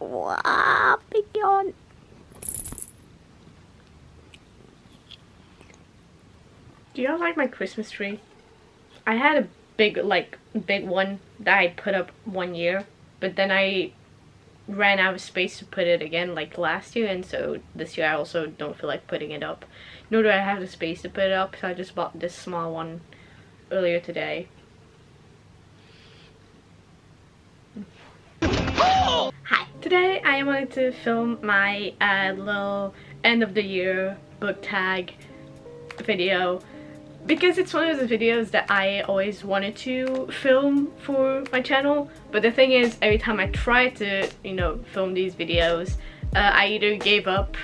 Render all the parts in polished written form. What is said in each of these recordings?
Wow, big yawn. Do y'all like my Christmas tree? I had a big one that I put up one year, but then I ran out of space to put it again like last year, and so this year I also don't feel like putting it up. Nor do I have the space to put it up, so I just bought this small one earlier today. Hi! Today I wanted to film my little end of the year book tag video, because it's one of the videos that I always wanted to film for my channel, but the thing is, every time I try to, you know, film these videos, I either gave up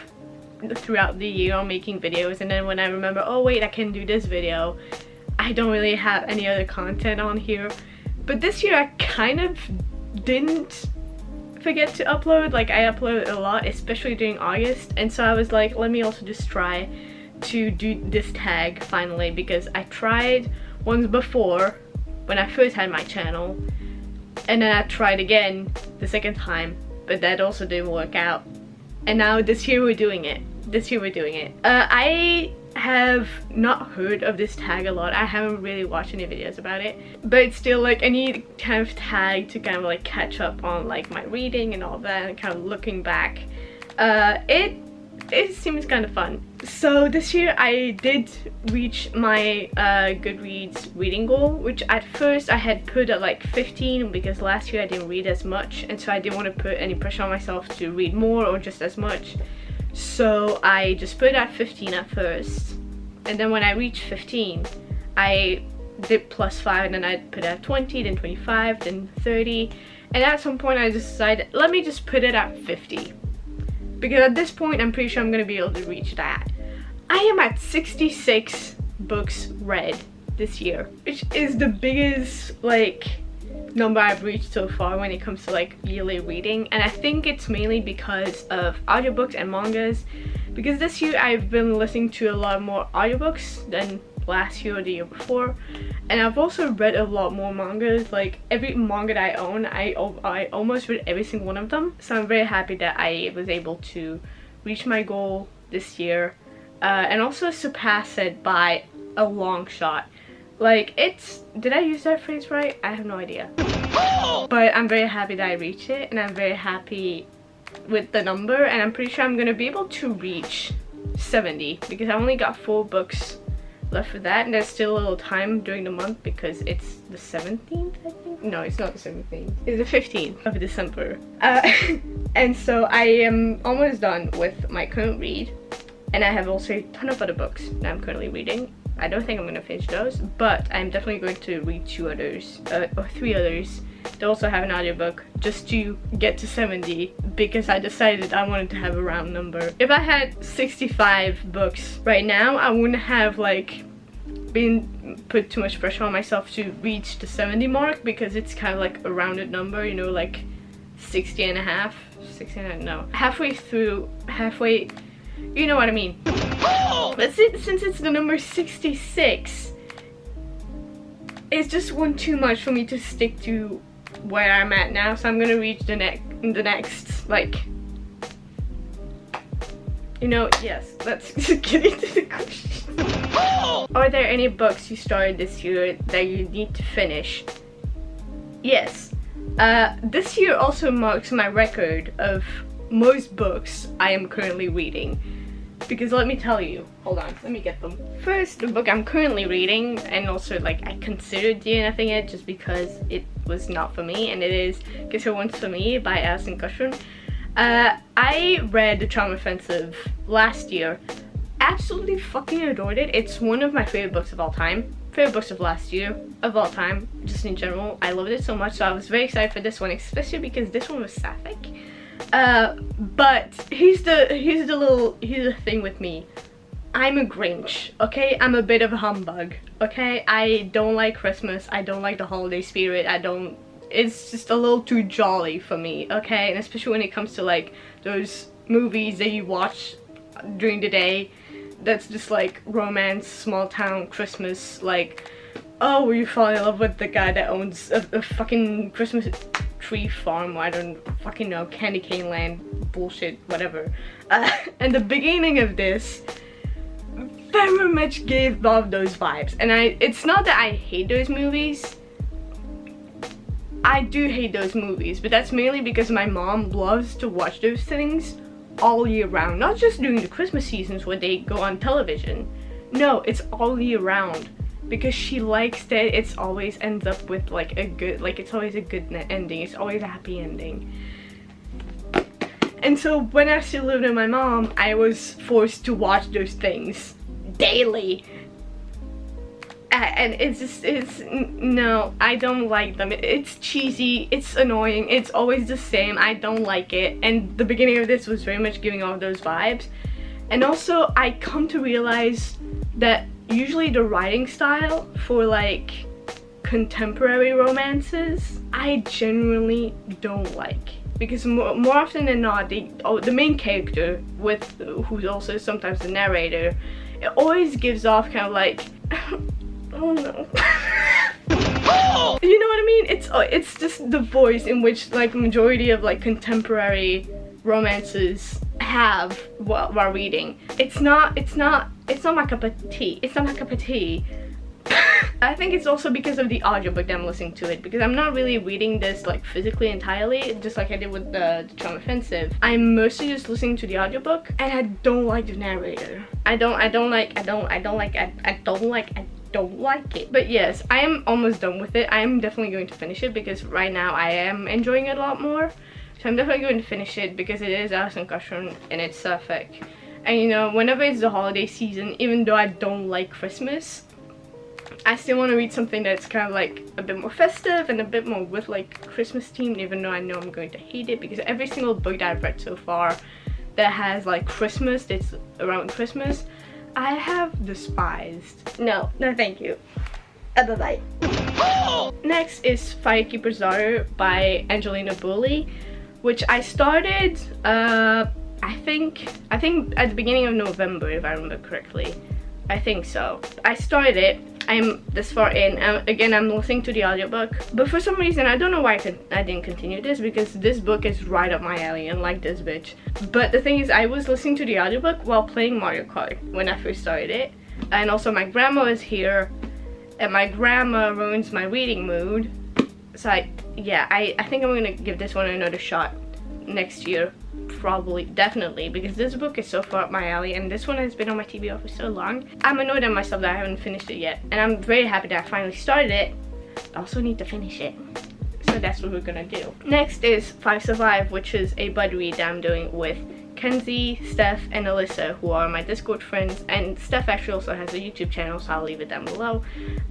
throughout the year on making videos, and then when I remember, oh wait, I can do this video, I don't really have any other content on here. But this year I kind of didn't forget to upload. Like, I uploaded a lot, especially during August, and so I was like, let me also just try to do this tag finally, because I tried once before when I first had my channel, and then I tried again the second time, but that also didn't work out, and now this year we're doing it. I have not heard of this tag a lot. I haven't really watched any videos about it, but it's still like I need kind of tag to kind of like catch up on like my reading and all that, and kind of looking back. It seems kind of fun. So this year I did reach my Goodreads reading goal, which at first I had put at like 15, because last year I didn't read as much, and so I didn't want to put any pressure on myself to read more or just as much. So I just put it at 15 at first, and then when I reached 15 I did +5, and then I put it at 20, then 25, then 30, and at some point I just decided, let me just put it at 50. Because at this point, I'm pretty sure I'm going to be able to reach that. I am at 66 books read this year, which is the biggest, like, number I've reached so far when it comes to, like, yearly reading. And I think it's mainly because of audiobooks and mangas. Because this year, I've been listening to a lot more audiobooks than last year or the year before. And I've also read a lot more mangas. Like, every manga that I own, I almost read every single one of them. So I'm very happy that I was able to reach my goal this year, and also surpass it by a long shot. Like, did I use that phrase right? I have no idea. But I'm very happy that I reached it, and I'm very happy with the number, and I'm pretty sure I'm gonna be able to reach 70, because I only got 4 books left for that, and there's still a little time during the month, because it's the 17th, I think? No, it's not the 17th. It's the 15th of December. And so I am almost done with my current read, and I have also a ton of other books that I'm currently reading. I don't think I'm going to finish those, but I'm definitely going to read 2 others, or 3 others. They also have an audiobook, just to get to 70, because I decided I wanted to have a round number. If I had 65 books right now, I wouldn't have like put too much pressure on myself to reach the 70 mark, because it's kind of like a rounded number, you know, like 60 and a half, no, halfway, you know what I mean. But since it's the number 66, it's just one too much for me to stick to where I'm at now, so I'm gonna reach the next, like, you know, yes, let's get into the question. Are there any books you started this year that you need to finish? Yes. This year also marks my record of most books I am currently reading. Because let me tell you, hold on, let me get them. First, the book I'm currently reading, and also like I considered DNFing it just because it was not for me, and it is Guess Who Wants For Me by Alison Coshrun. I read The Charm Offensive last year. Absolutely fucking adored it. It's one of my favorite books of all time. Favorite books of last year, of all time, just in general. I loved it so much, so I was very excited for this one, especially because this one was sapphic. But here's the thing with me. I'm a Grinch, okay? I'm a bit of a humbug, okay? I don't like Christmas. I don't like the holiday spirit. It's just a little too jolly for me, okay? And especially when it comes to like those movies that you watch during the day, that's just like romance, small town, Christmas, like, oh, you fall in love with the guy that owns a fucking Christmas tree farm, or I don't fucking know, candy cane land bullshit, whatever. And the beginning of this very much gave off those vibes. And it's not that I hate those movies. I do hate those movies, but that's mainly because my mom loves to watch those things all year round. Not just during the Christmas seasons when they go on television. No, it's all year round. Because she likes that it's always ends up with like a good, like it's always a good ending. It's always a happy ending. And so when I still lived with my mom, I was forced to watch those things daily. And no, I don't like them. It's cheesy, it's annoying, it's always the same. I don't like it. And the beginning of this was very much giving off those vibes. And also, I come to realize that usually the writing style for like contemporary romances, I genuinely don't like. Because more often than not, the main character, who's also sometimes the narrator, it always gives off kind of like, oh no. You know what I mean? It's just the voice in which like majority of like contemporary romances have while reading. It's not my cup of tea. It's not my cup of tea. I think it's also because of the audiobook that I'm listening to it, because I'm not really reading this like physically entirely, just like I did with the Charm Offensive. I'm mostly just listening to the audiobook, and I don't like the narrator. I don't like it. But yes, I am almost done with it. I am definitely going to finish it because right now I am enjoying it a lot more. So I'm definitely going to finish it because it is Alison Coshrun and it's Suffolk. And you know, whenever it's the holiday season, even though I don't like Christmas, I still want to read something that's kind of like a bit more festive and a bit more with like Christmas themed, even though I know I'm going to hate it because every single book that I've read so far that has like Christmas, that's around Christmas, I have despised. No, thank you. Bye-bye. Next is Firekeeper's Daughter by Angelina Bouley, which I started, I think at the beginning of November, if I remember correctly. I think so. I started it. I'm this far in. Again, I'm listening to the audiobook, but for some reason I don't know why I didn't continue this, because this book is right up my alley and like this bitch. But the thing is, I was listening to the audiobook while playing Mario Kart when I first started it, and also my grandma is here, and my grandma ruins my reading mood. So I think I'm gonna give this one another shot next year. Probably, definitely, because this book is so far up my alley and this one has been on my TBR for so long. I'm annoyed at myself that I haven't finished it yet, and I'm very happy that I finally started it. I also need to finish it, so that's what we're gonna do. Next is 5 Survive, which is a bud read that I'm doing with Kenzie, Steph, and Alyssa, who are my Discord friends, and Steph actually also has a YouTube channel, so I'll leave it down below.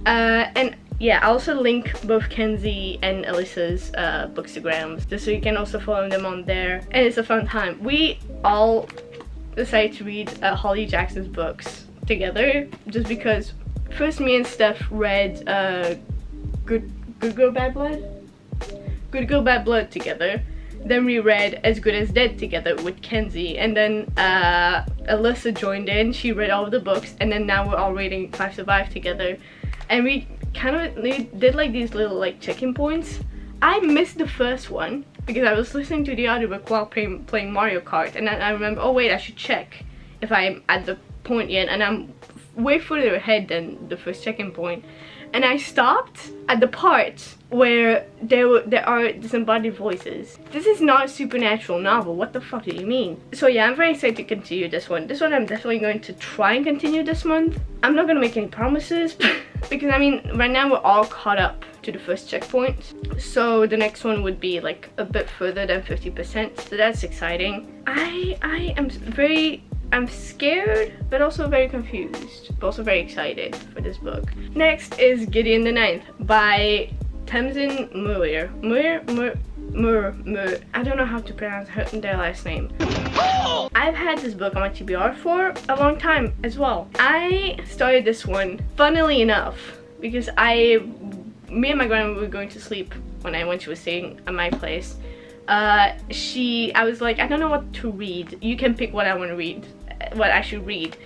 And yeah, I'll also link both Kenzie and Alyssa's bookstagrams, just so you can also follow them on there, and it's a fun time. We all decided to read Holly Jackson's books together, just because first me and Steph read Good Girl Bad Blood? Good Girl Bad Blood together. Then we read As Good as Dead together with Kenzie, and then Alyssa joined in. She read all of the books, and then now we're all reading 5 Survive together. And we kind of did like these little like check-in points. I missed the first one because I was listening to the audiobook while playing Mario Kart, and then I remember, oh wait, I should check if I'm at the point yet, and I'm way further ahead than the first check-in point. And I stopped at the part where there are disembodied voices. This is not a supernatural novel. What the fuck do you mean? So yeah, I'm very excited to continue this one. This one I'm definitely going to try and continue this month. I'm not gonna make any promises because I mean, right now we're all caught up to the first checkpoint. So the next one would be like a bit further than 50%. So that's exciting. I'm scared, but also very confused, but also very excited for this book. Next is Gideon the Ninth by Tamsyn Muir. Muir. I don't know how to pronounce their last name. I've had this book on my TBR for a long time as well. I started this one, funnily enough, because me and my grandma were going to sleep when she was staying at my place. I was like, I don't know what to read. You can pick what I should read.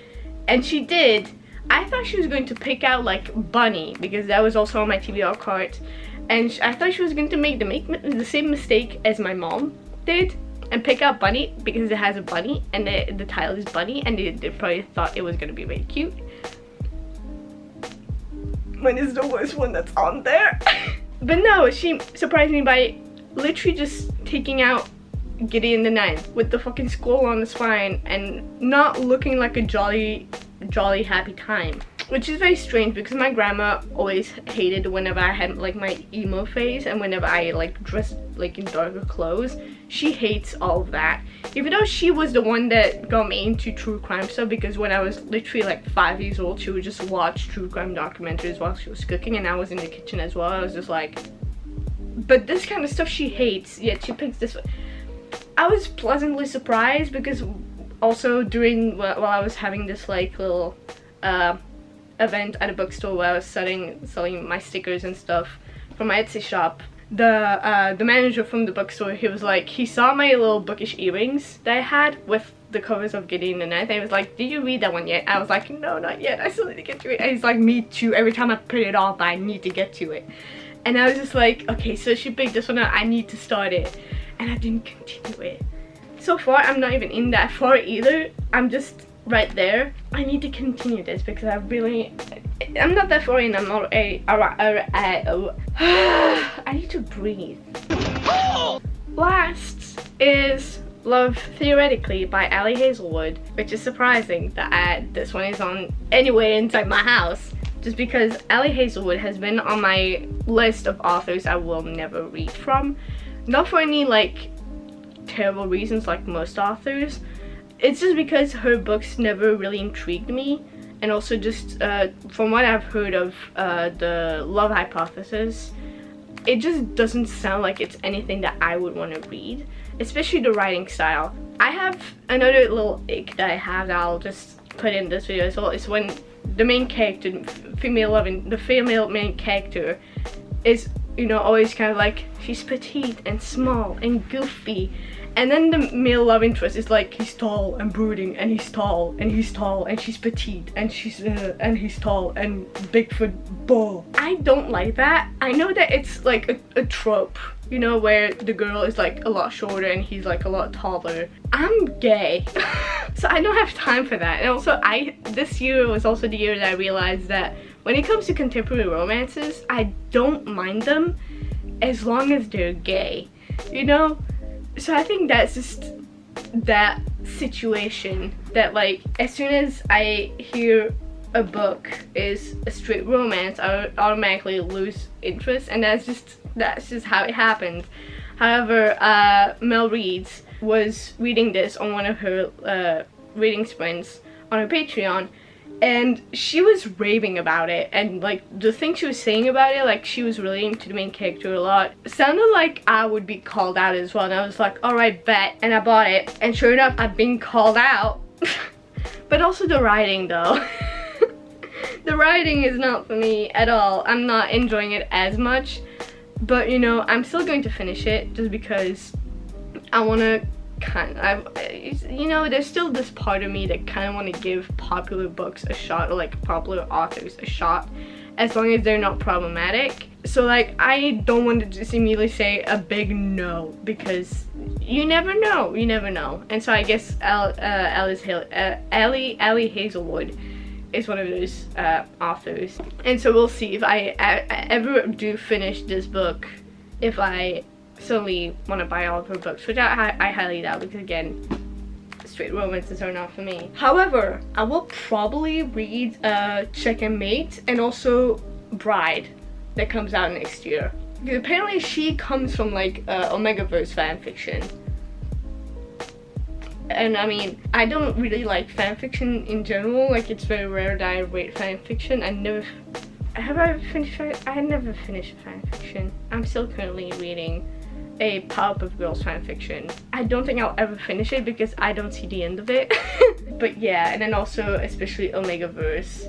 And she did. I thought she was going to pick out like Bunny, because that was also on my TBR cart. and I thought she was going to make the same mistake as my mom did and pick out Bunny because it has a bunny and the title is Bunny, and they probably thought it was going to be very cute. When is the worst one that's on there? But no, she surprised me by literally just taking out Gideon the Ninth with the fucking skull on the spine and not looking like a jolly happy time, which is very strange because my grandma always hated whenever I had like my emo phase and whenever I like dressed like in darker clothes. She hates all of that, even though she was the one that got me into true crime stuff, because when I was literally like 5 years old, she would just watch true crime documentaries while she was cooking, and I was in the kitchen as well. I was just like, but this kind of stuff she hates, yet she picks this. I was pleasantly surprised because also during while I was having this like little event at a bookstore where I was selling my stickers and stuff from my Etsy shop, the manager from the bookstore, he was like, he saw my little bookish earrings that I had with the covers of Gideon the Ninth, and he was like, did you read that one yet? I was like, no, not yet, I still need to get to it. And he's like, me too, every time I put it off, I need to get to it. And I was just like, okay, so she picked this one up, I need to start it, and I didn't continue it. So far I'm not even in that far either, I'm just right there. I need to continue this because I'm not that far in. I'm not I need to breathe. Last is Love Theoretically by Hazelwood, which is surprising that this one is on anywhere inside my house, just because Hazelwood has been on my list of authors I will never read from. Not for any like terrible reasons like most authors. It's just because her books never really intrigued me, and also just from what I've heard of the Love Hypothesis, it just doesn't sound like it's anything that I would want to read, especially the writing style. I have another little ick that I have that I'll just put in this video as well. It's when the main character, the female main character is, you know, always kind of like, she's petite and small and goofy. And then the male love interest is like, he's tall and brooding, and he's tall, and he's tall, and she's petite, and he's tall, and Bigfoot bull. I don't like that. I know that it's like a trope, you know, where the girl is like a lot shorter and he's like a lot taller. I'm gay, so I don't have time for that. And also, this year was also the year that I realized that when it comes to contemporary romances, I don't mind them as long as they're gay, you know? So I think that's just that situation that, like, as soon as I hear a book is a straight romance, I automatically lose interest, and that's just how it happens. However, Mel Reeds was reading this on one of her reading sprints on her Patreon, and she was raving about it, and like the thing she was saying about it, like she was relating to the main character a lot. It sounded like I would be called out as well, and I was like, alright, bet, and I bought it, and sure enough, I've been called out. But also the writing though. The writing is not for me at all. I'm not enjoying it as much, but you know, I'm still going to finish it just because I want to you know, there's still this part of me that kind of want to give popular books a shot, or like popular authors a shot, as long as they're not problematic. So like, I don't want to just immediately say a big no, because you never know, and so I guess Allie Hazelwood is one of those authors, and so we'll see if I ever do finish this book, if I suddenly want to buy all of her books, which I highly doubt, because again, straight romances are not for me. However, I will probably read Check and Mate, and also Bride, that comes out next year. Because apparently she comes from like Omegaverse fanfiction. And I mean, I don't really like fanfiction in general, like it's very rare that I read fanfiction. I never finished fanfiction. I'm still currently reading a Powerpuff Girls fanfiction. I don't think I'll ever finish it because I don't see the end of it. But yeah, and then also especially Omegaverse.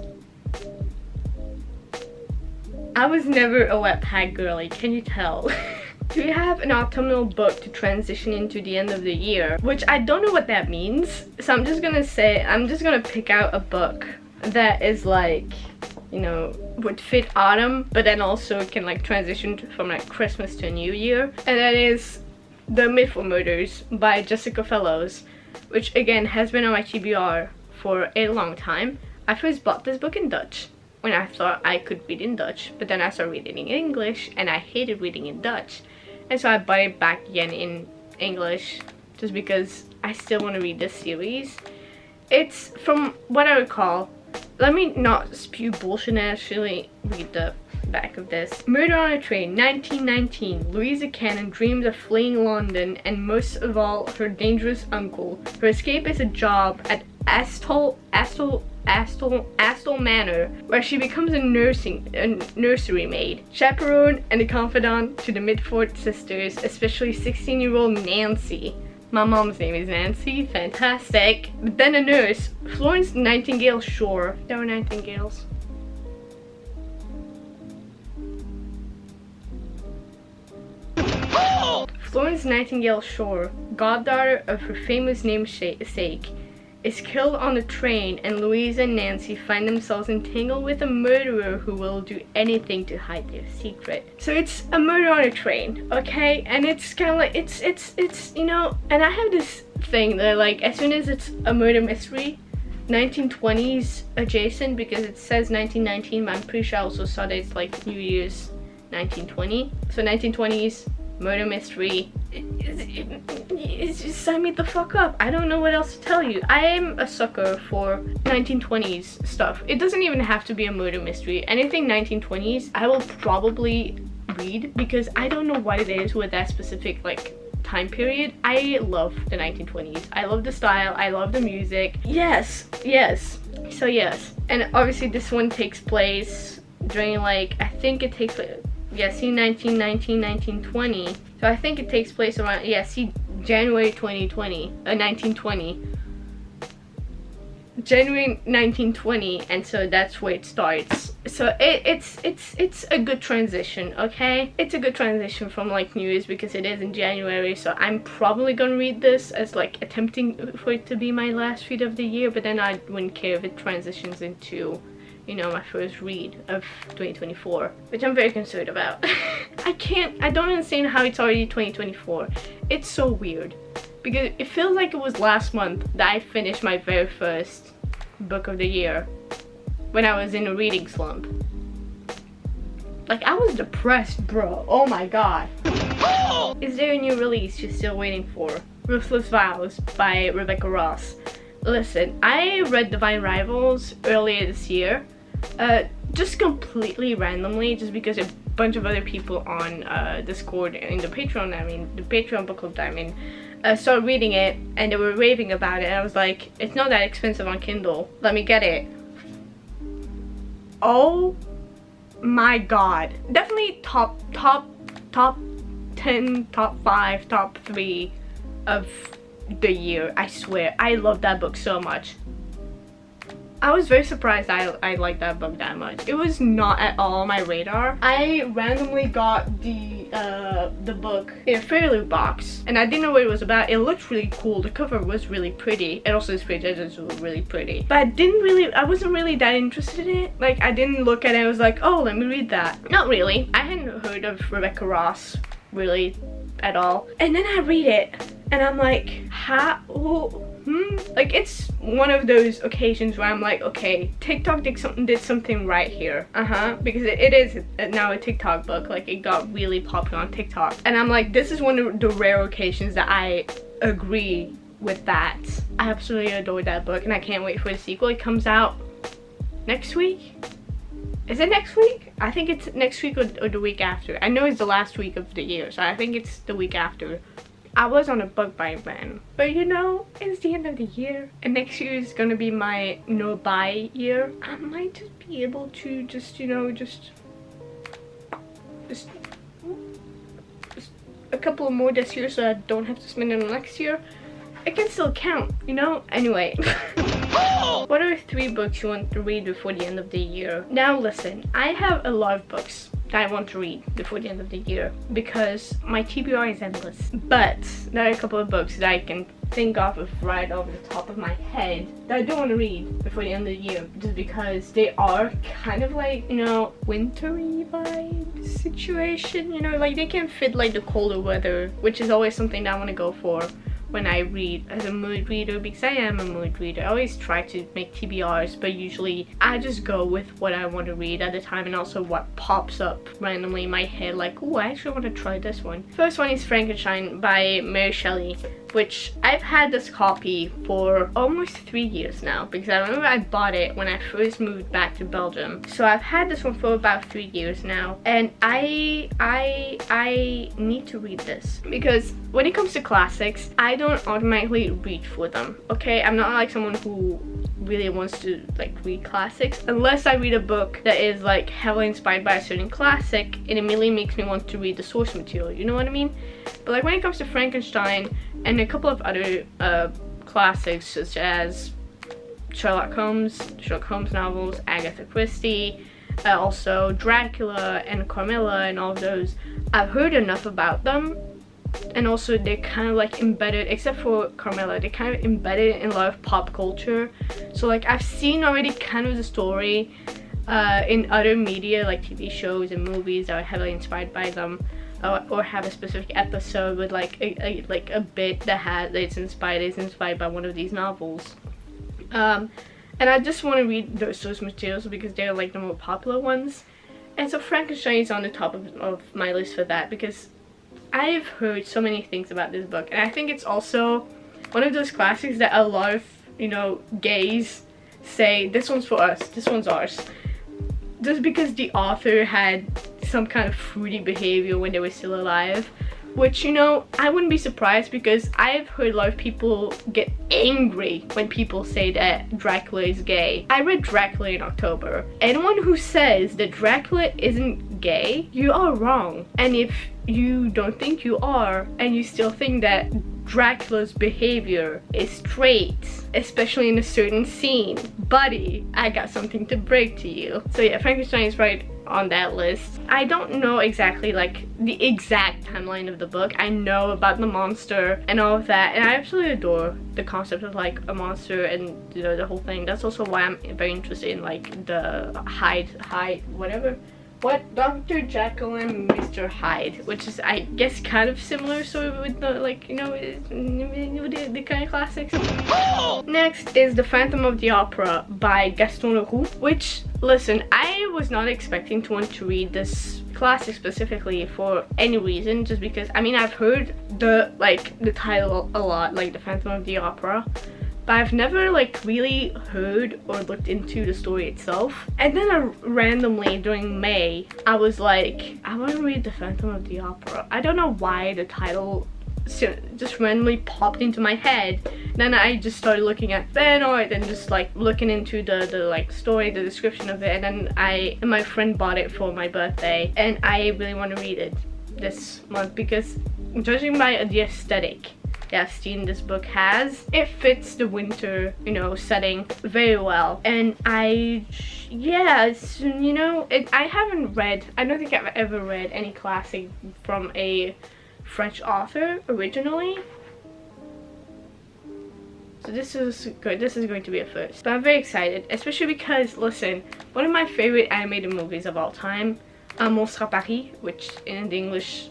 I was never a Wattpad girly, can you tell? Do we have an autumnal book to transition into the end of the year? Which I don't know what that means, so I'm just gonna pick out a book that is like you know, would fit autumn, but then also can like transition from like Christmas to New Year. And that is The Mitford Murders by Jessica Fellows, which again has been on my TBR for a long time. I first bought this book in Dutch when I thought I could read in Dutch, but then I started reading in English and I hated reading in Dutch. And so I bought it back again in English just because I still want to read this series. It's, from what I recall, let me not spew bullshit and actually read the back of this. Murder on a Train, 1919. Louisa Cannon dreams of fleeing London and most of all her dangerous uncle. Her escape is a job at Astle Manor, where she becomes a nursery maid, chaperone and a confidant to the Mitford sisters, especially 16-year-old Nancy. My mom's name is Nancy, fantastic. But then a nurse, Florence Nightingale Shore. There were nightingales. Florence Nightingale Shore, goddaughter of her famous namesake, is killed on the train, and Louisa and Nancy find themselves entangled with a murderer who will do anything to hide their secret. So it's a murder on a train, okay? And it's kind of like, it's you know, and I have this thing that like, as soon as it's a murder mystery, 1920s adjacent, because it says 1919, but I'm pretty sure I also saw that it's like New Year's 1920. So 1920s, murder mystery, it's just sign me the fuck up. I don't know what else to tell you. I am a sucker for 1920s stuff. It doesn't even have to be a murder mystery. Anything 1920s I will probably read, because I don't know what it is with that specific like time period. I love the 1920s. I love the style, I love the music. Yes, so yes. And obviously this one takes place during like, I think it takes place, yeah, see, 1919, 1920. So I think it takes place around, yeah, see, January 2020, 1920. January 1920, and so that's where it starts. So it's a good transition, okay? It's a good transition from like New Year's, because it is in January, so I'm probably gonna read this as like attempting for it to be my last read of the year, but then I wouldn't care if it transitions into, you know, my first read of 2024, which I'm very concerned about. I don't understand how it's already 2024. It's so weird, because it feels like it was last month that I finished my very first book of the year when I was in a reading slump. Like, I was depressed, bro. Oh my god. Is there a new release you're still waiting for? Ruthless Vows by Rebecca Ross. Listen, I read Divine Rivals earlier this year, just completely randomly, just because a bunch of other people on Discord and the Patreon book club that I'm in, started reading it, and they were raving about it, and I was like, it's not that expensive on Kindle, let me get it. Oh my god. Definitely top 10, top 5, top 3 of the year, I swear. I love that book so much. I was very surprised I liked that book that much. It was not at all on my radar. I randomly got the book in a Fairly box, and I didn't know what it was about. It looked really cool. The cover was really pretty, and also the pages were really pretty. But I wasn't really that interested in it. Like, I didn't look at it and I was like, oh, let me read that. Not really. I hadn't heard of Rebecca Ross really at all. And then I read it, and I'm like, how? Like, it's one of those occasions where I'm like, okay, TikTok did something right here. Because it is now a TikTok book. Like, it got really popular on TikTok. And I'm like, this is one of the rare occasions that I agree with that. I absolutely adore that book, and I can't wait for the sequel. It comes out next week. Is it next week? I think it's next week or the week after. I know it's the last week of the year, so I think it's the week after. I was on a bug buying ban, but you know, it's the end of the year, and next year is gonna be my no buy year. I might just be able to just, you know, just a couple more this year, so I don't have to spend it on next year. It can still count, you know? Anyway. What are 3 books you want to read before the end of the year? Now listen, I have a lot of books that I want to read before the end of the year, because my TBR is endless. But there are a couple of books that I can think of right off the top of my head that I do want to read before the end of the year, just because they are kind of like, you know, wintry vibe situation, you know, like they can fit like the colder weather, which is always something that I want to go for when I read as a mood reader, because I am a mood reader. I always try to make TBRs, but usually I just go with what I want to read at the time and also what pops up randomly in my head, like, oh, I actually want to try this one. First one is Frankenstein by Mary Shelley, which I've had this copy for almost 3 years now, because I remember I bought it when I first moved back to Belgium. So I've had this one for about 3 years now, and I need to read this, because when it comes to classics, I don't automatically reach for them, okay? I'm not like someone who really wants to like read classics unless I read a book that is like heavily inspired by a certain classic. It immediately makes me want to read the source material, you know what I mean? But like when it comes to Frankenstein and a couple of other classics such as Sherlock Holmes novels, Agatha Christie, also Dracula and Carmilla and all of those, I've heard enough about them. And also they're kind of like embedded, except for Carmilla, they're kind of embedded in a lot of pop culture. So like I've seen already kind of the story in other media, like TV shows and movies that are heavily inspired by them, or have a specific episode with like a bit that it's inspired by one of these novels. And I just want to read those source materials because they're like the more popular ones. And so Frankenstein is on the top of my list for that, because I've heard so many things about this book, and I think it's also one of those classics that a lot of, you know, gays say, this one's for us, this one's ours, just because the author had some kind of fruity behavior when they were still alive, which, you know, I wouldn't be surprised, because I've heard a lot of people get angry when people say that Dracula is gay. I read Dracula in October. Anyone who says that Dracula isn't gay, you are wrong. And if you don't think you are, and you still think that Dracula's behavior is straight, especially in a certain scene, buddy, I got something to break to you. So yeah, Frankenstein is right on that list. I don't know exactly like the exact timeline of the book. I know about the monster and all of that, and I absolutely adore the concept of like a monster and, you know, the whole thing. That's also why I'm very interested in like the Dr. Jekyll and Mr. Hyde, which is, I guess, kind of similar sort of with the, like, you know, the kind of classics. Next is The Phantom of the Opera by Gaston LeRoux, which, listen, I was not expecting to want to read this classic specifically for any reason, just because, I mean, I've heard the title a lot, like The Phantom of the Opera, but I've never like really heard or looked into the story itself. And then randomly during May, I was like, I want to read The Phantom of the Opera. I don't know why the title just randomly popped into my head. Then I just started looking at fan art and just like looking into the like story, the description of it, and then my friend bought it for my birthday, and I really want to read it this month, because judging by the aesthetic that this book has, it fits the winter, you know, setting very well. And it's, you know, I don't think I've ever read any classic from a French author originally, so this is good. This is going to be a first, but I'm very excited, especially because, listen, one of my favorite animated movies of all time, Monstre à Paris, which in the English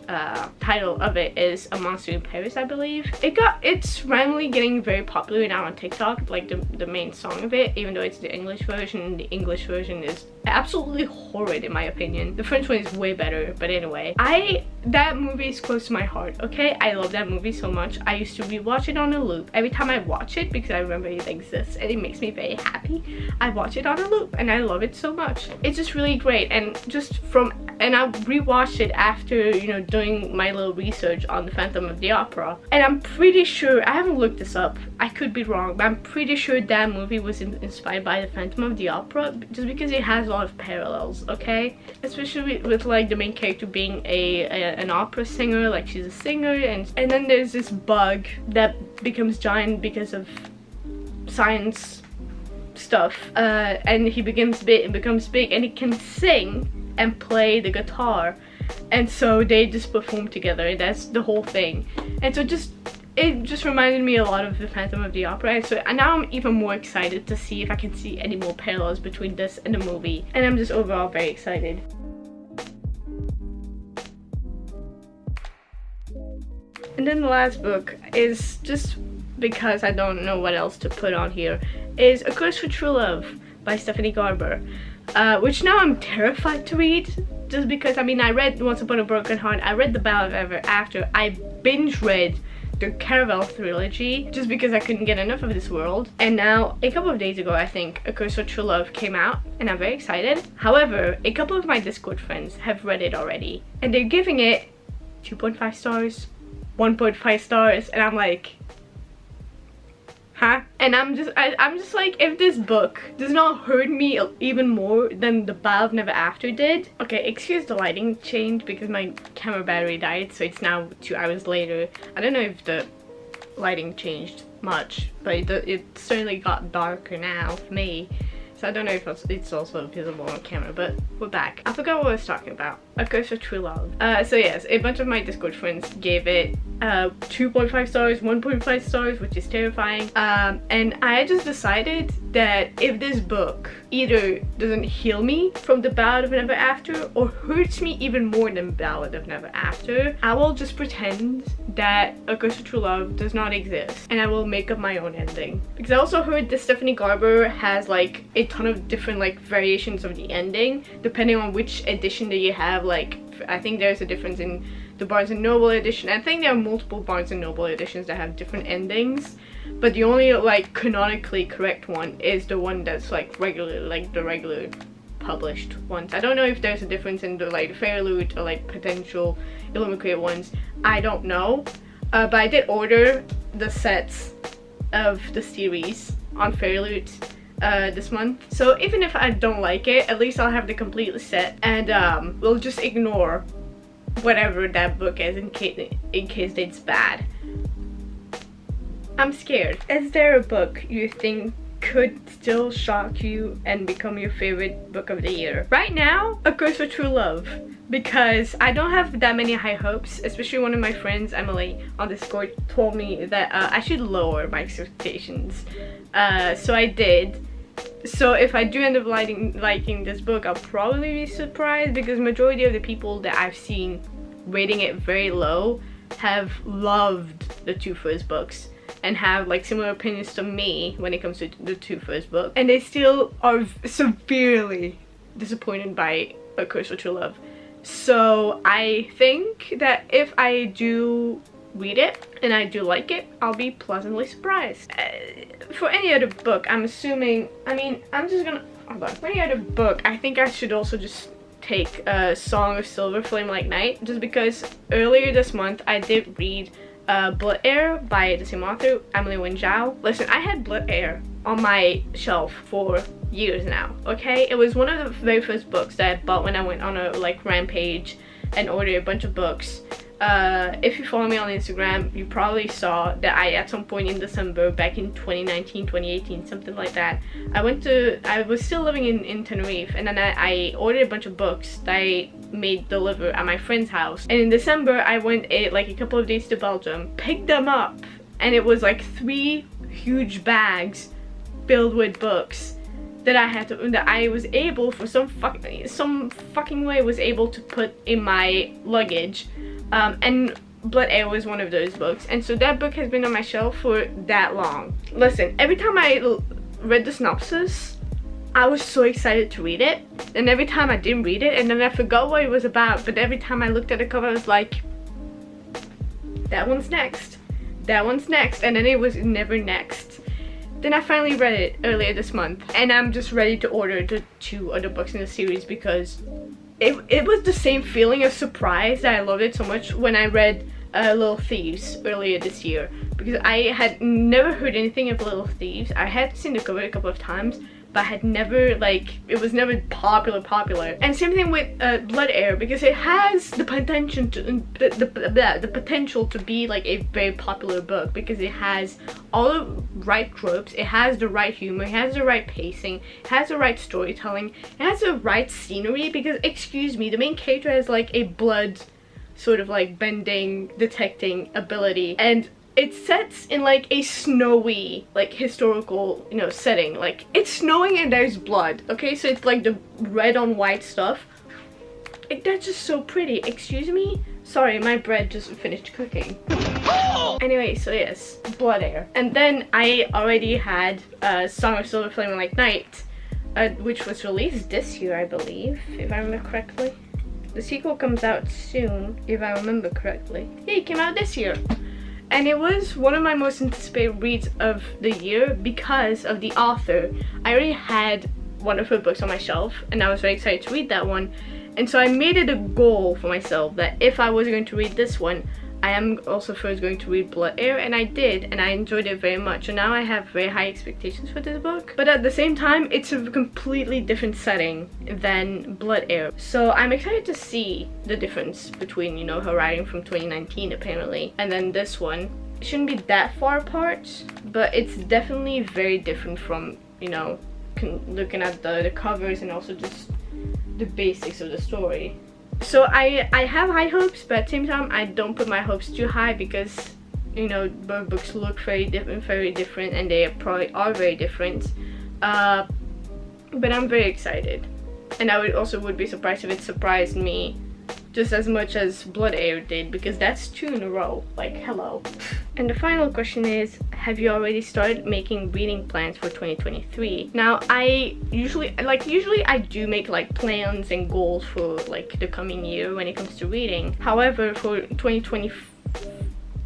title of it is A Monster in Paris, I believe. It's randomly getting very popular now on TikTok, like the main song of it, even though it's the English version. The English version is absolutely horrid in my opinion. The French one is way better, but anyway, that movie is close to my heart, okay? I love that movie so much. I used to rewatch it on a loop every time I watch it, because I remember it exists and it makes me very happy. I watch it on a loop and I love it so much. It's just really great, and I rewatched it after, you know, doing my little research on The Phantom of the Opera, and I'm pretty sure, I haven't looked this up, I could be wrong, but I'm pretty sure that movie was inspired by The Phantom of the Opera, just because it has a lot of parallels, okay? Especially with like the main character being an opera singer, like she's a singer, and then there's this bug that becomes giant because of science stuff, and he becomes big and he can sing and play the guitar, and so they just perform together. That's the whole thing. And so just it just reminded me a lot of the Phantom of the Opera. So now I'm even more excited to see if I can see any more parallels between this and the movie. And I'm just overall very excited. And then the last book is just because I don't know what else to put on here, is A Curse for True Love by Stephanie Garber, which now I'm terrified to read, just because, I mean, I read Once Upon a Broken Heart, I read The Ballad of Ever After, I binge read the Caravel trilogy just because I couldn't get enough of this world, and now a couple of days ago I think A Curse for True Love came out and I'm very excited. However, a couple of my Discord friends have read it already and they're giving it 2.5 stars, 1.5 stars, and I'm like, huh? And I'm just like, if this book does not hurt me even more than The Ballad of Never After did. Okay, excuse the lighting change because my camera battery died, so it's now 2 hours later. I don't know if the lighting changed much, but it certainly got darker now for me. So I don't know if it's also visible on camera, but we're back. I forgot what I was talking about. A Curse for True Love. So yes, a bunch of my Discord friends gave it 2.5 stars, 1.5 stars, which is terrifying. And I just decided that if this book either doesn't heal me from The Ballad of Never After or hurts me even more than Ballad of Never After, I will just pretend that A Curse for True Love does not exist and I will make up my own ending. Because I also heard that Stephanie Garber has like a ton of different like variations of the ending depending on which edition that you have. Like, I think there's a difference in the Barnes & Noble edition. I think there are multiple Barnes & Noble editions that have different endings, but the only like canonically correct one is the one that's like regular, like the regular published ones. I don't know if there's a difference in the like Fairloot or like potential Illumicrate ones. I don't know, but I did order the sets of the series on Fairloot this month, so even if I don't like it, at least I'll have the complete set, and we'll just ignore whatever that book is in case it's bad. I'm scared. Is there a book you think could still shock you and become your favorite book of the year? Right now, A Curse for True Love, because I don't have that many high hopes. Especially one of my friends, Amélie, on Discord told me that I should lower my expectations, so I did. So if I do end up liking this book, I'll probably be surprised, because majority of the people that I've seen rating it very low have loved the two first books and have like similar opinions to me when it comes to the two first books, and they still are severely disappointed by A Curse for True Love. So I think that if I do read it and I do like it, I'll be pleasantly surprised. For any other book, I'm assuming, I mean, I'm just gonna, hold on. For any other book, I think I should also just take Song of Silver Flame Like Night, just because earlier this month I did read Blood Heir by the same author, Amélie Zhao. Listen, I had Blood Heir on my shelf for years now, okay? It was one of the very first books that I bought when I went on a like rampage and ordered a bunch of books. If you follow me on Instagram, you probably saw that I, at some point in December back in 2019, 2018, something like that, I was still living in Tenerife, and then I ordered a bunch of books that I made deliver at my friend's house. And in December, I went like a couple of days to Belgium, picked them up, and it was like 3 huge bags filled with books that I was able, for some fucking way, was able to put in my luggage. And Blood Heir was one of those books, and so that book has been on my shelf for that long. Listen, every time I read the synopsis, I was so excited to read it, and every time I didn't read it, and then I forgot what it was about, but every time I looked at the cover, I was like, that one's next, that one's next, and then it was never next. Then I finally read it earlier this month, and I'm just ready to order the 2 other books in the series, because it was the same feeling of surprise that I loved it so much when I read Little Thieves earlier this year, because I had never heard anything of Little Thieves. I had seen the cover a couple of times, but I had never, like, it was never popular. And same thing with Blood Heir, because it has the potential to be like a very popular book, because it has all the right tropes, it has the right humor, it has the right pacing, it has the right storytelling, it has the right scenery, because, excuse me, the main character has like a blood sort of like bending, detecting ability, and It sets in like a snowy, like historical, you know, setting. Like it's snowing and there's blood. Okay, so it's like the red on white stuff. That's just so pretty. Excuse me? Sorry, my bread just finished cooking. Anyway, so yes, Blood Heir. And then I already had Song of Silver Flame and Like Night, which was released this year, I believe, if I remember correctly. The sequel comes out soon, if I remember correctly. Yeah, it came out this year. And it was one of my most anticipated reads of the year because of the author. I already had one of her books on my shelf and I was very excited to read that one. And so I made it a goal for myself that if I was going to read this one, I am also first going to read Blood Heir, and I did, and I enjoyed it very much. And now I have very high expectations for this book. But at the same time, it's a completely different setting than Blood Heir. So I'm excited to see the difference between, you know, her writing from 2019 apparently, and then this one. It shouldn't be that far apart, but it's definitely very different from, you know, looking at the covers and also just the basics of the story. So I have high hopes, but at the same time I don't put my hopes too high because, you know, both books look very different and they probably are very different. But I'm very excited, and I would be surprised if it surprised me just as much as Blood Heir did, because that's 2 in a row. Like, hello. And the final question is, have you already started making reading plans for 2023? Now, I usually I do make like plans and goals for like the coming year when it comes to reading. However, for 2020,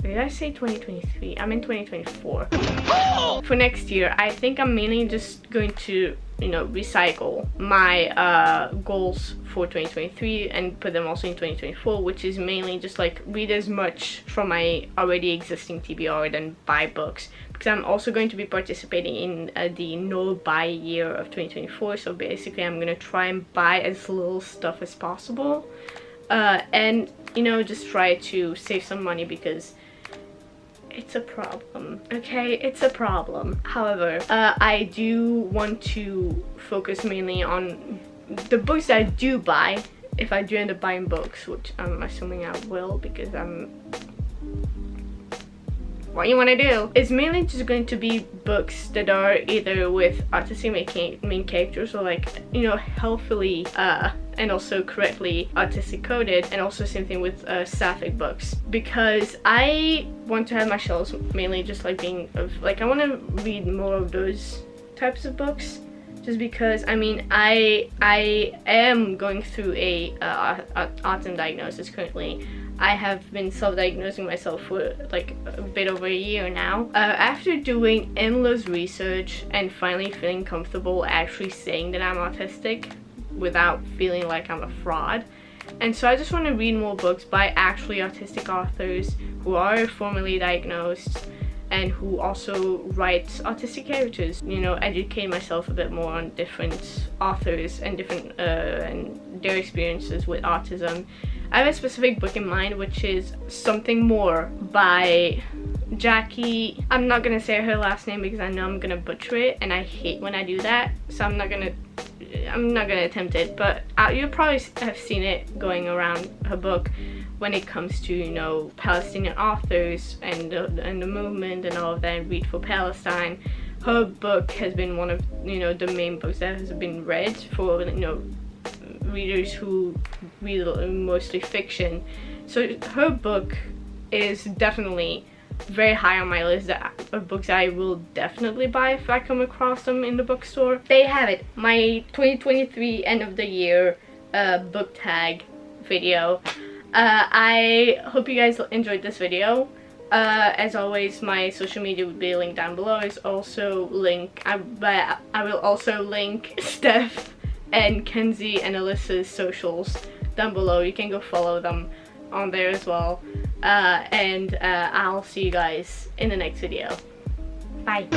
did I say 2023? I'm in 2024. For next year, I think I'm mainly just going to, you know, recycle my goals for 2023 and put them also in 2024, which is mainly just like read as much from my already existing TBR than buy books, because I'm also going to be participating in the no buy year of 2024. So basically I'm gonna try and buy as little stuff as possible, and, you know, just try to save some money because it's a problem. Okay, it's a problem. However, I do want to focus mainly on the books that I do buy, if I do end up buying books, which I'm assuming I will, because what you want to do is mainly just going to be books that are either with autistic main characters, or like, you know, healthily and also correctly autistic coded, and also same thing with sapphic books, because I want to have my shelves mainly just like being of like, I want to read more of those types of books, just because, I mean, I am going through a autism diagnosis currently. I have been self-diagnosing myself for like a bit over a year now. After doing endless research and finally feeling comfortable actually saying that I'm autistic without feeling like I'm a fraud. And so I just want to read more books by actually autistic authors who are formally diagnosed and who also write autistic characters. You know, educate myself a bit more on different authors and different and their experiences with autism. I have a specific book in mind, which is Something More by Jackie. I'm not gonna say her last name because I know I'm gonna butcher it, and I hate when I do that, so I'm not gonna attempt it. But you probably have seen it going around her book when it comes to, you know, Palestinian authors and the movement and all of that, and Read for Palestine. Her book has been one of, you know, the main books that has been read for, you know, readers who read mostly fiction. So her book is definitely very high on my list of books I will definitely buy if I come across them in the bookstore. There you have it, my 2023 end of the year book tag video. I hope you guys enjoyed this video. As always, my social media will be linked down below. I will also link Steph and Kenzie and Alyssa's socials down below. You can go follow them on there as well. And I'll see you guys in the next video. Bye.